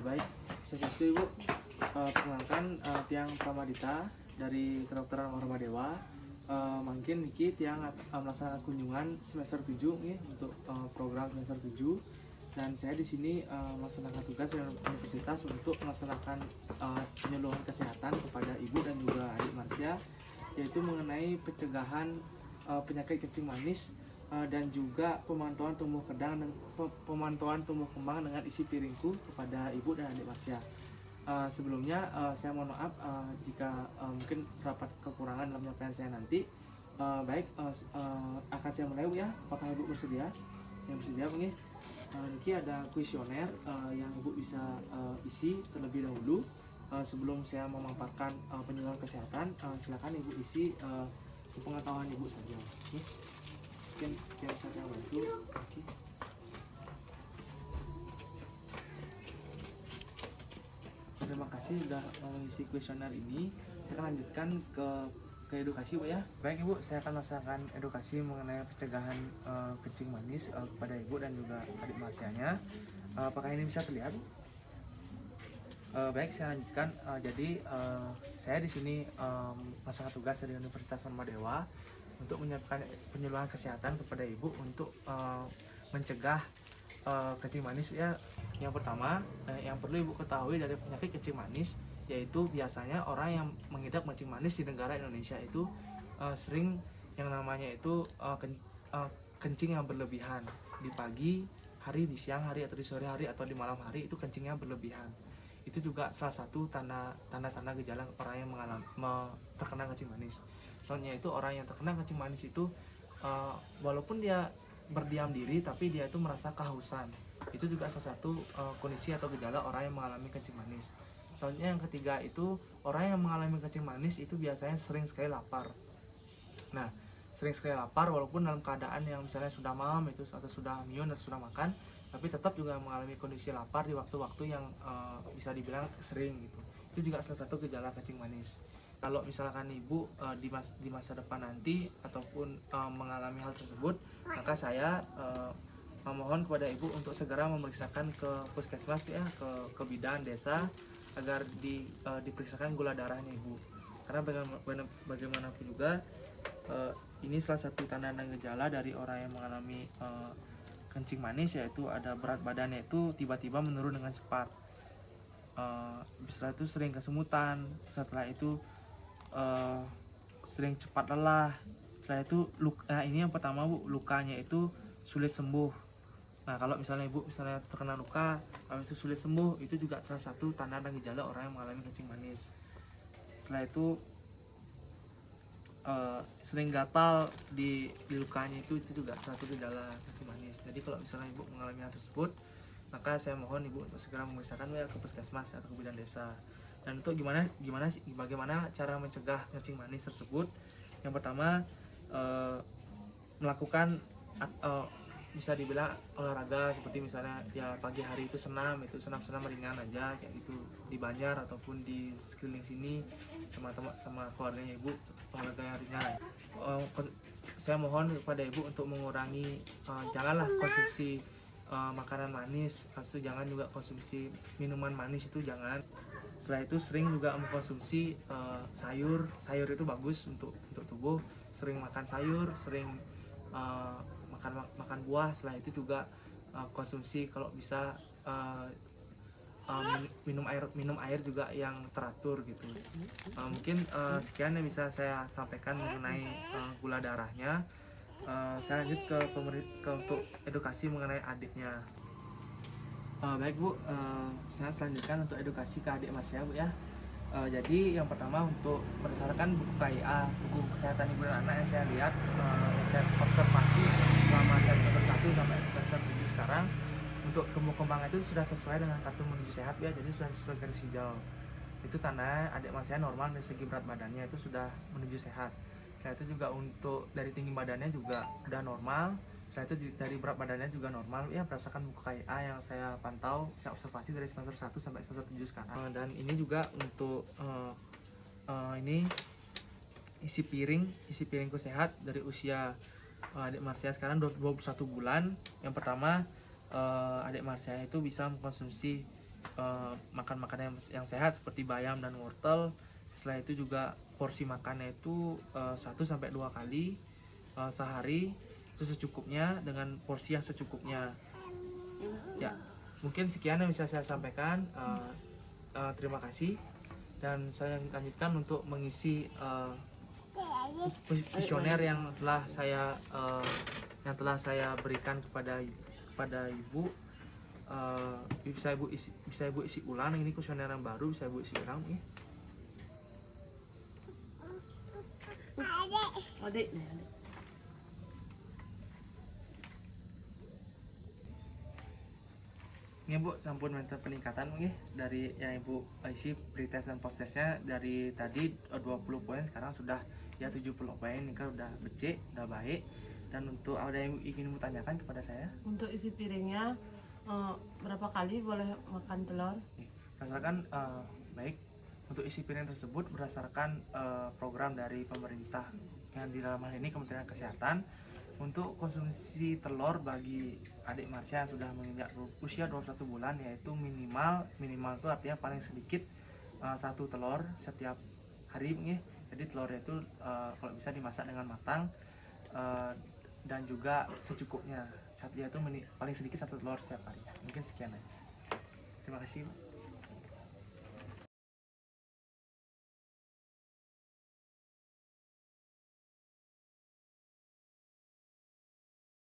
Baik, sugesti Ibu. Perkenalkan, Tiang Pramadita dari Kedokteran Warma Dewa. Mungkin niki Tiang melaksanakan kunjungan semester 7 nih untuk program semester 7, dan saya di sini melaksanakan tugas dengan universitas untuk melaksanakan penyuluhan kesehatan kepada ibu dan juga adik Marsya, yaitu mengenai pencegahan penyakit kencing manis dan juga pemantauan tumbuh kembang dengan isi piringku kepada ibu dan adik Marsya. Sebelumnya saya mohon maaf jika mungkin terdapat kekurangan dalam penyampaian saya nanti. Baik, akan saya mulai, Bu, ya. Apakah Ibu bersedia? Yang bersedia, Bu, nih. Niki ada kuesioner yang Ibu bisa isi terlebih dahulu sebelum saya memaparkan penyuluhan kesehatan. Silakan Ibu isi sepengetahuan Ibu saja. Nih. Mungkin yang bisa saya bantu. Okay. Terima kasih sudah mengisi kuesioner ini. Kita lanjutkan ke edukasi, Bu, ya. Baik, Ibu, saya akan melaksanakan edukasi mengenai pencegahan kencing manis kepada ibu dan juga adik Marsyanya. Apakah ini bisa terlihat? Baik, saya lanjutkan. Jadi saya di sini melaksanakan tugas dari Universitas Warma Dewa untuk menyiapkan penyuluhan kesehatan kepada ibu untuk mencegah kencing manis, ya. Yang pertama, yang perlu ibu ketahui dari penyakit kencing manis, yaitu biasanya orang yang mengidap kencing manis di negara Indonesia itu sering yang namanya itu kencing yang berlebihan di pagi hari, di siang hari, atau di sore hari, atau di malam hari, itu kencingnya berlebihan. Itu juga salah satu tanda-tanda gejala orang yang terkena kencing manis. Soalnya itu orang yang terkena kencing manis itu walaupun dia berdiam diri, tapi dia itu merasa kehausan. Itu juga salah satu kondisi atau gejala orang yang mengalami kencing manis. Soalnya yang ketiga itu orang yang mengalami kencing manis itu biasanya sering sekali lapar. Nah, sering sekali lapar walaupun dalam keadaan yang misalnya sudah malam itu atau sudah minum atau sudah makan, tapi tetap juga mengalami kondisi lapar di waktu-waktu yang bisa dibilang sering gitu. Itu juga salah satu gejala kencing manis. Kalau misalkan ibu di masa depan nanti ataupun mengalami hal tersebut, maka saya memohon kepada ibu untuk segera memeriksakan ke puskesmas, ya, ke bidan desa agar diperiksakan gula darahnya ibu. Karena bagaimanapun juga ini salah satu tanda dan gejala dari orang yang mengalami kencing manis, yaitu ada berat badannya itu tiba-tiba menurun dengan cepat. Setelah itu sering kesemutan, setelah itu sering cepat lelah. Setelah itu ini yang pertama, Bu, lukanya itu sulit sembuh. Nah, kalau misalnya ibu terkena luka habis itu sulit sembuh, itu juga salah satu tanda dan gejala orang yang mengalami kencing manis. Setelah itu sering gatal di lukanya, itu juga salah satu gejala kencing manis. Jadi kalau misalnya ibu mengalami hal tersebut, maka saya mohon ibu untuk segera memeriksakan, ya, ke puskesmas atau ke bidan desa. Dan untuk bagaimana cara mencegah kencing manis tersebut? Yang pertama, melakukan bisa dibilang olahraga, seperti misalnya ya pagi hari itu senam ringan aja kayak gitu di Banjar ataupun di sekeliling sini sama keluarganya ibu, olahraga yang ringan. Saya mohon kepada ibu untuk mengurangi janganlah konsumsi makanan manis, jangan juga konsumsi minuman manis, itu jangan. Setelah itu sering juga mengkonsumsi sayur itu bagus untuk tubuh. Sering makan sayur, sering makan buah. Setelah itu juga konsumsi kalau bisa minum air juga yang teratur gitu. Mungkin sekian yang bisa saya sampaikan mengenai gula darahnya. Saya lanjut ke untuk edukasi mengenai adiknya. Baik, Bu, saya selanjutkan untuk edukasi ke adik Marsya, Bu, ya. Jadi yang pertama, untuk berdasarkan buku KIA, buku kesehatan ibu dan anak yang saya lihat, saya observasi selama semester 1 sampai semester 7 sekarang, untuk tumbuh kembang itu sudah sesuai dengan kartu menuju sehat, ya. Jadi sudah sesuai garis hijau. Itu tanda adik Marsya normal dari segi berat badannya itu sudah menuju sehat. Nah, itu juga untuk dari tinggi badannya juga sudah normal. Setelah itu dari berat badannya juga normal, ya, berdasarkan buku KIA yang saya pantau, saya observasi dari semester 1 sampai semester 7 sekarang. Dan ini juga untuk ini isi piringku sehat dari usia adik Marsya sekarang 21 bulan. Yang pertama, adik Marsya itu bisa mengkonsumsi makan makanan yang sehat seperti bayam dan wortel. Setelah itu juga porsi makannya itu 1 sampai 2 kali sehari, itu secukupnya dengan porsi yang secukupnya. Ya, mungkin sekian yang bisa saya sampaikan. Terima kasih, dan saya lanjutkan untuk mengisi kuesioner yang telah saya berikan kepada ibu. Bisa ibu isi ulang, ini kuesioner yang baru, bisa ibu isi ulang nih. Adik. Ini Bu, sampun minta peningkatan nih dari yang Ibu isi pretest dan post testnya dari tadi 20 poin, sekarang sudah ya 70 poin. Ini kan udah becek, udah baik. Dan untuk ada yang ingin Ibu tanyakan kepada saya? Untuk isi piringnya berapa kali boleh makan telur? Berdasarkan baik, untuk isi piring tersebut berdasarkan program dari pemerintah yang di dalam hal ini Kementerian Kesehatan, untuk konsumsi telur bagi adik Marsha yang sudah menginjak usia 21 bulan, yaitu minimal itu artinya paling sedikit 1 telur setiap hari nih. Jadi telurnya itu kalau bisa dimasak dengan matang dan juga secukupnya. Dia itu paling sedikit 1 telur setiap hari. Mungkin sekian aja. Terima kasih.